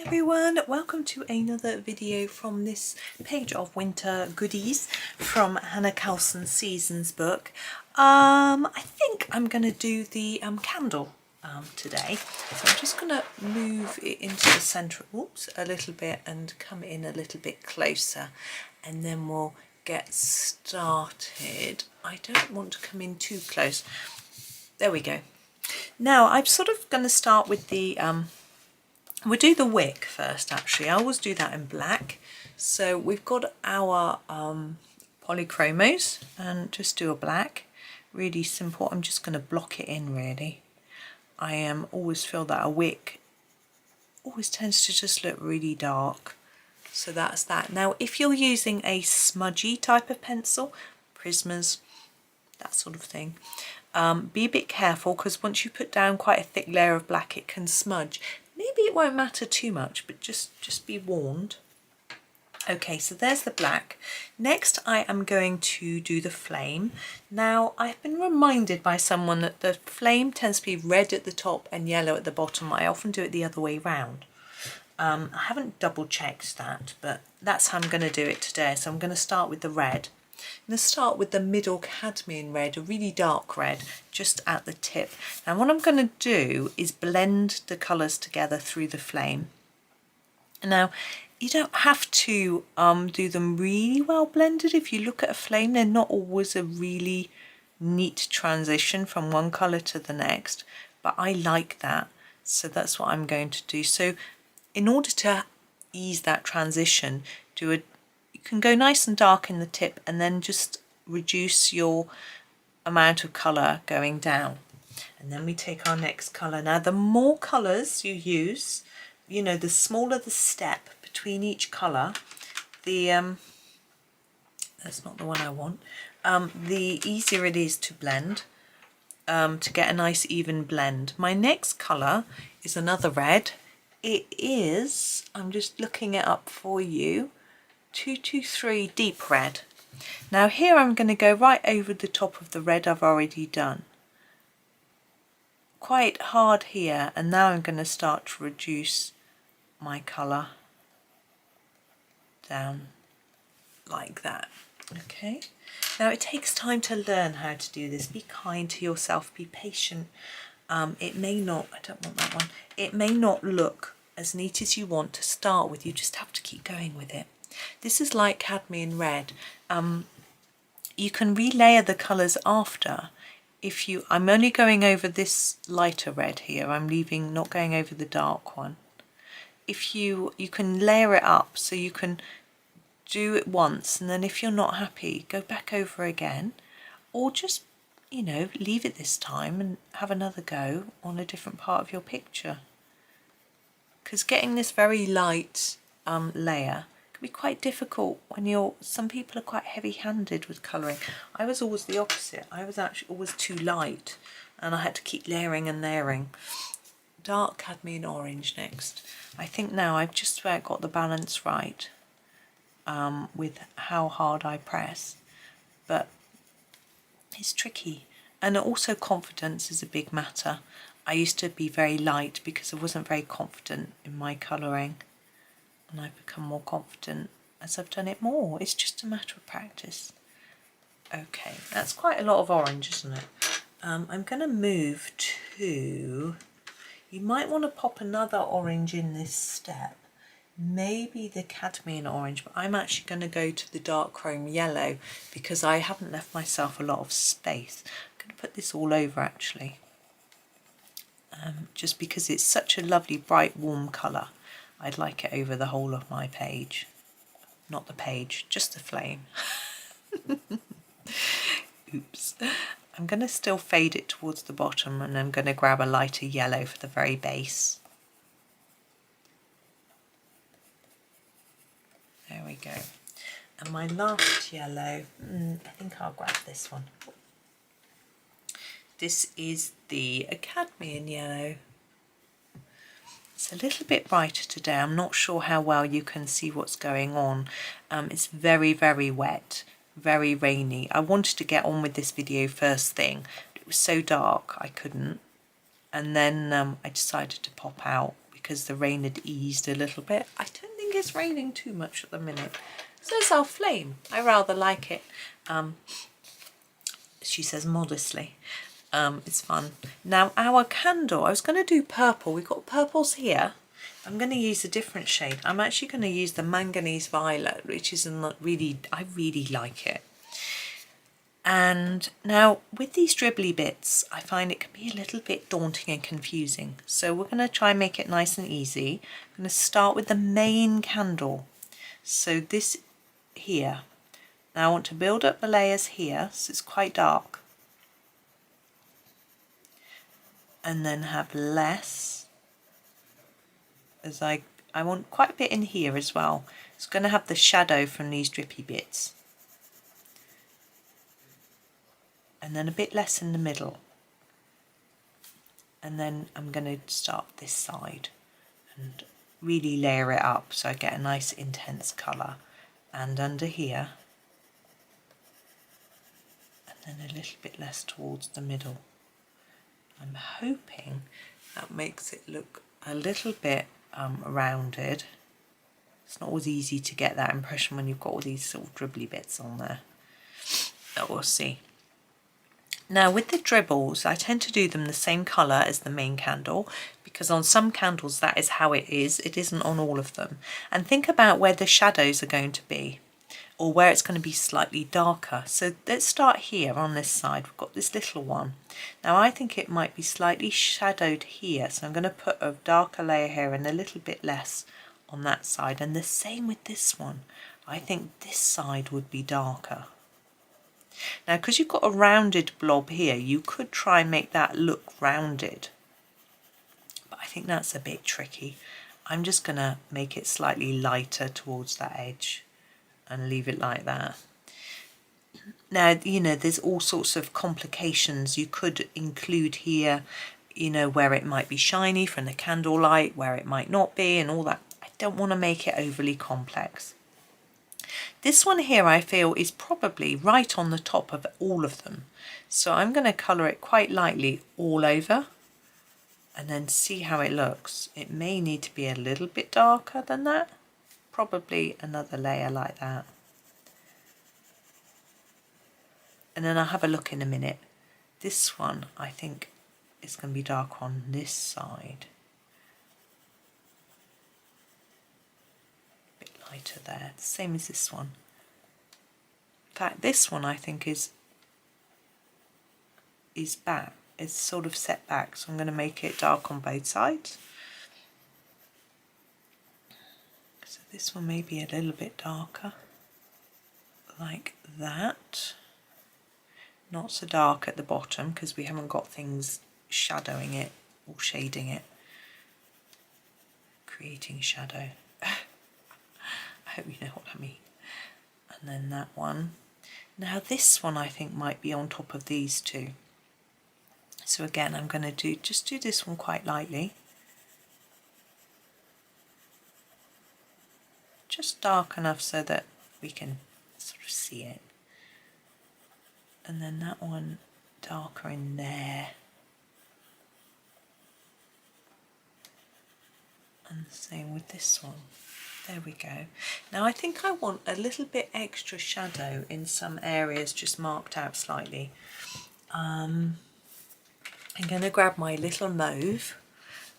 everyone, welcome to another video from this page of winter goodies from Hanna Karlzon Seasons book. I think I'm going to do the candle today, so I'm just going to move it into the centre a little bit and come in a little bit closer, and then we'll get started. I don't want to come in too close. There we go. Now I'm sort of going to start with the we'll do the wick first. Actually, I always do that in black. So we've got our Polychromos, and just do a black, really simple. I'm just going to block it in really. I always feel that a wick always tends to just look really dark, so that's that. Now if you're using a smudgy type of pencil, Prismas, that sort of thing, be a bit careful, because once you put down quite a thick layer of black it can smudge. Maybe it won't matter too much, but just be warned. Okay, so there's the black. Next I am going to do the flame. Now I've been reminded by someone that the flame tends to be red at the top and yellow at the bottom. I often do it the other way round. I haven't double checked that, but that's how I'm going to do it today. So I'm going to start with the red. I'm going to start with the middle cadmium red, a really dark red, just at the tip. Now what I'm going to do is blend the colours together through the flame. Now you don't have to do them really well blended. If you look at a flame, they're not always a really neat transition from one colour to the next, but I like that, so that's what I'm going to do. So in order to ease that transition, you can go nice and dark in the tip and then just reduce your amount of colour going down. And then we take our next colour. Now the more colours you use, you know, the smaller the step between each colour, the that's not the one I want, the easier it is to blend, to get a nice even blend. My next colour is another red. It is, I'm just looking it up for you, 223 deep red. Now here I'm going to go right over the top of the red I've already done, quite hard here, and now I'm going to start to reduce my colour down like that. Okay, now it takes time to learn how to do this. Be kind to yourself, be patient. It may not, I don't want that one, it may not look as neat as you want to start with. You just have to keep going with it. This is like cadmium red. You can relayer the colours after. I'm only going over this lighter red here. I'm not going over the dark one. You can layer it up, so you can do it once, and then if you're not happy, go back over again, or just, you know, leave it this time and have another go on a different part of your picture. Because getting this very light layer be quite difficult when some people are quite heavy-handed with colouring. I was always the opposite. I was actually always too light, and I had to keep layering and layering. Dark cadmium orange next. I think now I've just about got the balance right with how hard I press, but it's tricky. And also confidence is a big matter. I used to be very light because I wasn't very confident in my colouring, and I've become more confident as I've done it more. It's just a matter of practice. Okay, that's quite a lot of orange, isn't it? I'm going to move to, you might want to pop another orange in this step, maybe the cadmium orange, but I'm actually going to go to the dark chrome yellow because I haven't left myself a lot of space. I'm going to put this all over actually, just because it's such a lovely bright warm colour. I'd like it over the whole of my page. Not the page, just the flame. Oops. I'm going to still fade it towards the bottom, and I'm going to grab a lighter yellow for the very base. There we go. And my last yellow, I think I'll grab this one. This is the cadmium yellow. It's a little bit brighter today. I'm not sure how well you can see what's going on. It's very, very wet, very rainy. I wanted to get on with this video first thing, but it was so dark I couldn't. And then I decided to pop out because the rain had eased a little bit. I don't think it's raining too much at the minute. So there's our flame. I rather like it. She says modestly. It's fun. Now our candle, I was going to do purple. We've got purples here. I'm going to use a different shade. I'm actually going to use the manganese violet, which is not really, I really like it. And now with these dribbly bits, I find it can be a little bit daunting and confusing. So we're going to try and make it nice and easy. I'm going to start with the main candle. So this here. Now I want to build up the layers here, so it's quite dark. And then have less, as I want quite a bit in here as well. It's going to have the shadow from these drippy bits. And then a bit less in the middle. And then I'm going to start this side and really layer it up so I get a nice intense colour. And under here. And then a little bit less towards the middle. I'm hoping that makes it look a little bit rounded. It's not always easy to get that impression when you've got all these sort of dribbly bits on there. But we'll see. Now with the dribbles, I tend to do them the same colour as the main candle because on some candles that is how it is. It isn't on all of them. And think about where the shadows are going to be or where it's going to be slightly darker. So let's start here on this side. We've got this little one. Now I think it might be slightly shadowed here. So I'm going to put a darker layer here and a little bit less on that side. And the same with this one. I think this side would be darker. Now, because you've got a rounded blob here, you could try and make that look rounded. But I think that's a bit tricky. I'm just going to make it slightly lighter towards that edge and leave it like that. Now, you know, there's all sorts of complications you could include here, you know, where it might be shiny from the candlelight, where it might not be and all that. I don't want to make it overly complex. This one here I feel is probably right on the top of all of them. So I'm going to colour it quite lightly all over and then see how it looks. It may need to be a little bit darker than that. Probably another layer like that. And then I'll have a look in a minute. This one I think is going to be dark on this side. Lighter there, the same as this one. In fact, this one I think is back. It's sort of set back, so I'm going to make it dark on both sides. So this one may be a little bit darker, like that. Not so dark at the bottom because we haven't got things shadowing it or shading it, creating shadow. I hope you know what I mean. And then that one. Now this one I think might be on top of these two. So again I'm going to just do this one quite lightly. Just dark enough so that we can sort of see it. And then that one darker in there. And the same with this one. There we go. Now I think I want a little bit extra shadow in some areas just marked out slightly. I'm going to grab my little mauve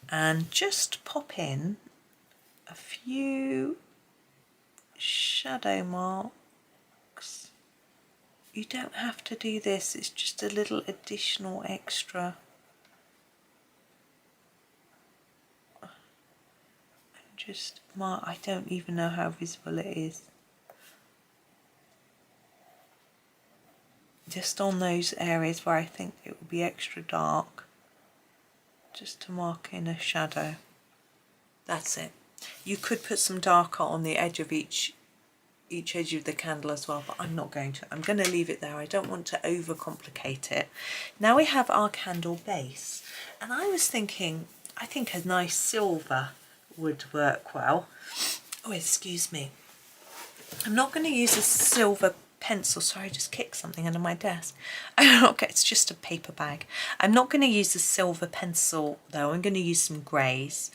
and just pop in a few shadow marks. You don't have to do this, it's just a little additional extra. Just mark, I don't even know how visible it is. Just on those areas where I think it will be extra dark, just to mark in a shadow. That's it. You could put some darker on the edge of each edge of the candle as well, but I'm not going to. I'm going to leave it there. I don't want to overcomplicate it. Now we have our candle base, and I was thinking, I think a nice silver would work well. Oh, excuse me. I'm not going to use a silver pencil. Sorry, I just kicked something under my desk. Okay, it's just a paper bag. I'm not going to use a silver pencil though. I'm going to use some greys.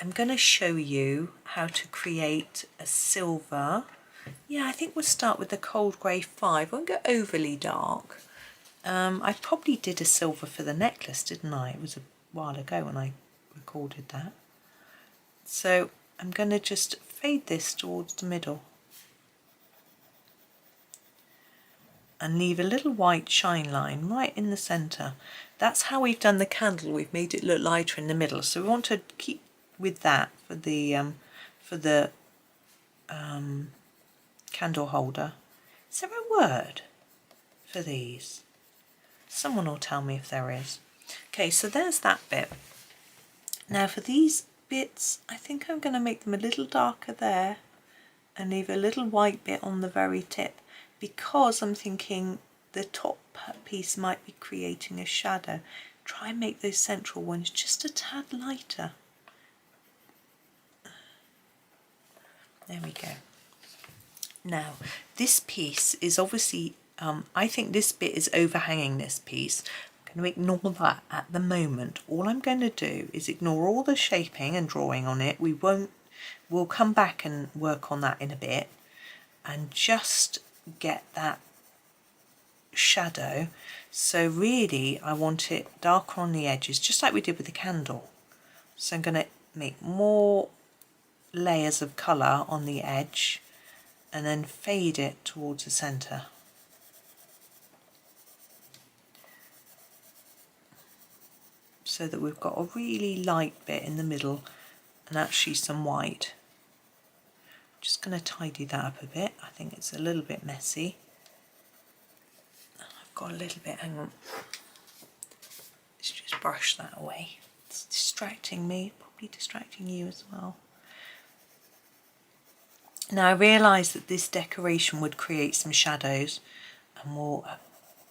I'm going to show you how to create a silver. Yeah, I think we'll start with the cold grey 5. I won't go overly dark. I probably did a silver for the necklace, didn't I? It was a while ago when I recorded that. So I'm going to just fade this towards the middle and leave a little white shine line right in the centre. That's how we've done the candle. We've made it look lighter in the middle, so we want to keep with that for the candle holder. Is there a word for these? Someone will tell me if there is. Okay, so there's that bit. Now for these bits, I think I'm going to make them a little darker there and leave a little white bit on the very tip, because I'm thinking the top piece might be creating a shadow. Try and make those central ones just a tad lighter. There we go. Now this piece is obviously, I think this bit is overhanging this piece. I'm going to ignore that at the moment. All I'm going to do is ignore all the shaping and drawing on it. We'll come back and work on that in a bit and just get that shadow. So really I want it darker on the edges, just like we did with the candle. So I'm going to make more layers of colour on the edge and then fade it towards the centre. So that we've got a really light bit in the middle and actually some white. Just going to tidy that up a bit. I think it's a little bit messy. I've got a little bit, hang on. Let's just brush that away. It's distracting me, probably distracting you as well. Now I realised that this decoration would create some shadows, and we'll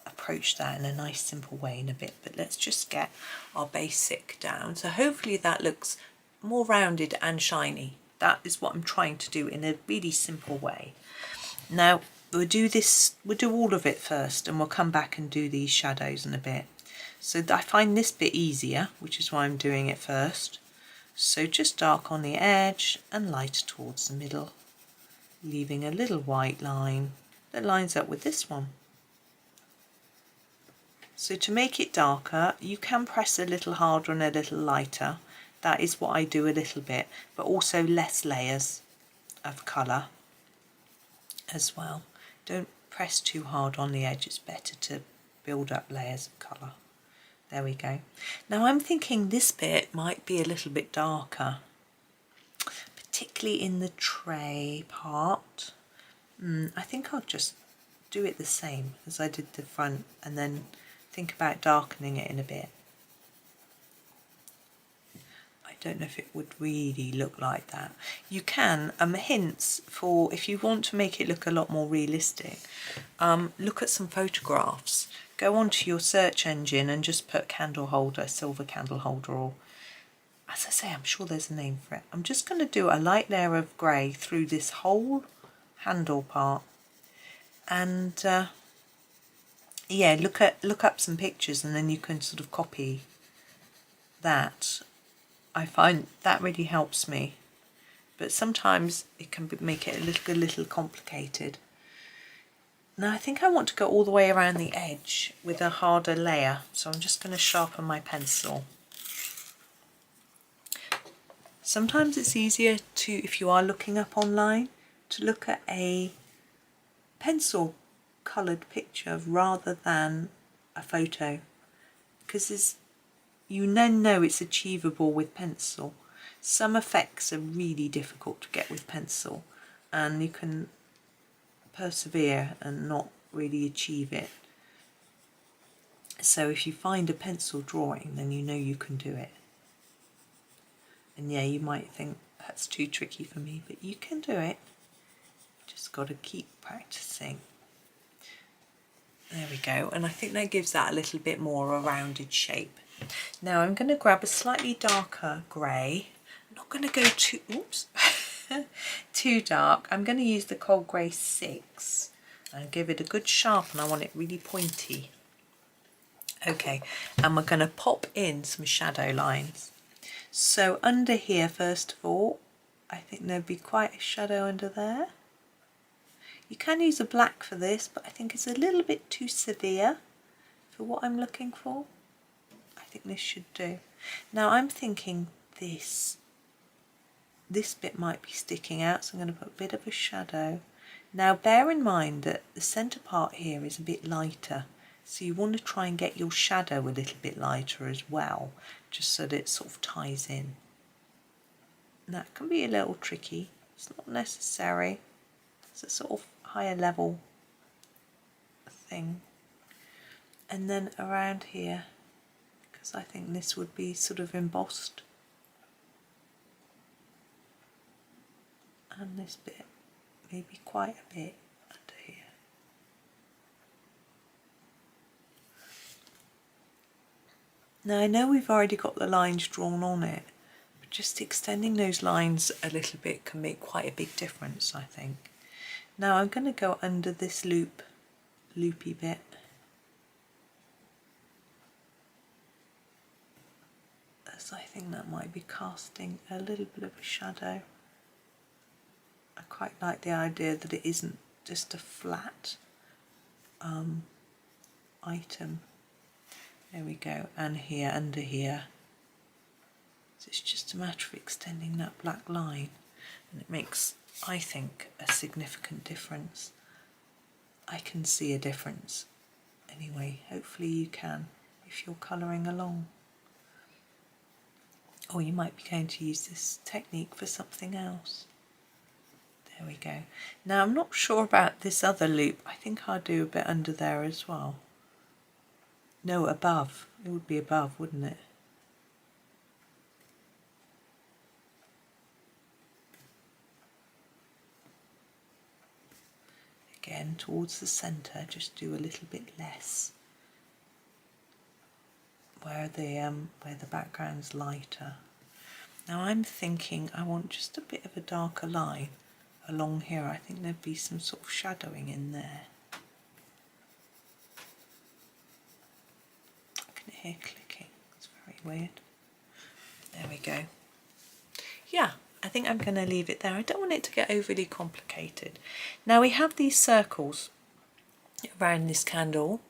approach that in a nice simple way in a bit, but let's just get our basic down. So hopefully that looks more rounded and shiny. That is what I'm trying to do in a really simple way. Now we'll do all of it first, and we'll come back and do these shadows in a bit. So I find this bit easier, which is why I'm doing it first. So just dark on the edge and lighter towards the middle, leaving a little white line that lines up with this one. So to make it darker, you can press a little harder and a little lighter. That is what I do a little bit, but also less layers of colour as well. Don't press too hard on the edge, it's better to build up layers of colour. There we go. Now I'm thinking this bit might be a little bit darker, particularly in the tray part. I think I'll just do it the same as I did the front and then think about darkening it in a bit. I don't know if it would really look like that. You can, hints for if you want to make it look a lot more realistic, look at some photographs. Go onto your search engine and just put candle holder, silver candle holder, or as I say, I'm sure there's a name for it. I'm just going to do a light layer of grey through this whole handle part, and yeah, look up some pictures and then you can sort of copy that. I find that really helps me, but sometimes it can make it a little complicated. Now I think I want to go all the way around the edge with a harder layer, so I'm just going to sharpen my pencil. Sometimes it's easier to, if you are looking up online, to look at a pencil coloured picture rather than a photo, because you then know it's achievable with pencil. Some effects are really difficult to get with pencil, and you can persevere and not really achieve it. So if you find a pencil drawing, then you know you can do it. And yeah, you might think that's too tricky for me, but you can do it. Just got to keep practicing. There we go, and I think that gives that a little bit more a rounded shape. Now I'm going to grab a slightly darker grey. I'm not going to go too dark. I'm going to use the cold grey 6 and give it a good sharpen. I want it really pointy. Okay, and we're going to pop in some shadow lines. So under here, first of all, I think there'd be quite a shadow under there. You can use a black for this, but I think it's a little bit too severe for what I'm looking for. I think this should do. Now I'm thinking this bit might be sticking out, so I'm going to put a bit of a shadow. Now bear in mind that the centre part here is a bit lighter, so you want to try and get your shadow a little bit lighter as well, just so that it sort of ties in. And that can be a little tricky, it's not necessary, it's a sort of higher level thing. And then around here, because I think this would be sort of embossed. And this bit, maybe quite a bit under here. Now I know we've already got the lines drawn on it, but just extending those lines a little bit can make quite a big difference, I think. Now I'm going to go under this loopy bit. As I think that might be casting a little bit of a shadow. I quite like the idea that it isn't just a flat item. There we go, and here, under here. So it's just a matter of extending that black line, and it makes, I think, a significant difference. I can see a difference. Anyway, hopefully you can if you're colouring along. Or you might be going to use this technique for something else. There we go. Now I'm not sure about this other loop. I think I'll do a bit under there as well. No, above. It would be above, wouldn't it? Again, towards the centre, just do a little bit less. Where the background's lighter. Now I'm thinking I want just a bit of a darker line along here. I think there'd be some sort of shadowing in there. I can hear clicking, it's very weird. There we go. Yeah, I think I'm going to leave it there. I don't want it to get overly complicated. Now we have these circles around this candle.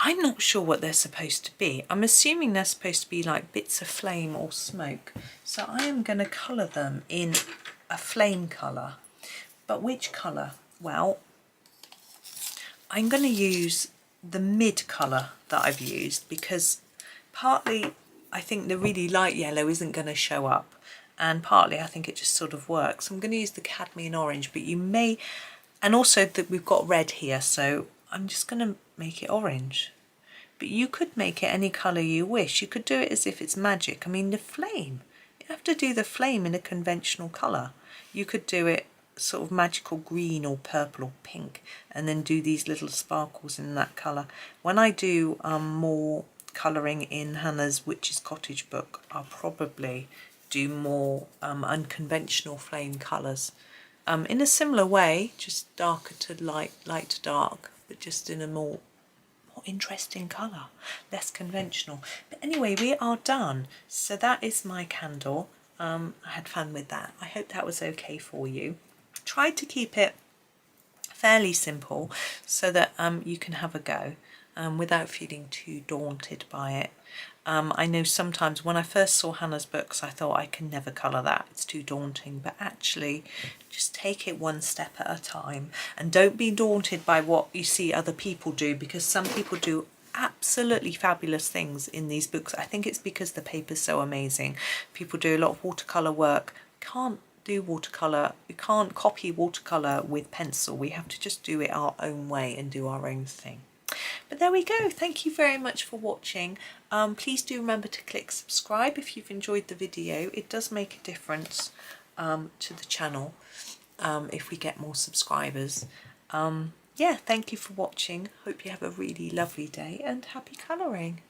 I'm not sure what they're supposed to be. I'm assuming they're supposed to be like bits of flame or smoke. So I am going to colour them in a flame colour. But which colour? Well, I'm going to use the mid colour that I've used, because partly I think the really light yellow isn't going to show up, and partly I think it just sort of works. I'm going to use the cadmium orange, but you may, and also that we've got red here, so I'm just going to make it orange. But you could make it any colour you wish. You could do it as if it's magic. I mean, the flame, you have to do the flame in a conventional colour. You could do it sort of magical green or purple or pink, and then do these little sparkles in that colour. When I do more colouring in Hannah's Witch's Cottage book, I'll probably do more unconventional flame colours. In a similar way, just darker to light, light to dark, but just in a more interesting colour, less conventional. But anyway, we are done. So that is my candle. I had fun with that. I hope that was okay for you. Tried to keep it fairly simple so that you can have a go without feeling too daunted by it. I know sometimes when I first saw Hannah's books, I thought I can never colour that, it's too daunting, but actually just take it one step at a time, and don't be daunted by what you see other people do, because some people do absolutely fabulous things in these books. I think it's because the paper's so amazing. People do a lot of watercolour work. Can't do watercolour, we can't copy watercolour with pencil, we have to just do it our own way and do our own thing. But there we go. Thank you very much for watching. Please do remember to click subscribe if you've enjoyed the video. It does make a difference to the channel if we get more subscribers. Yeah, thank you for watching. Hope you have a really lovely day and happy colouring.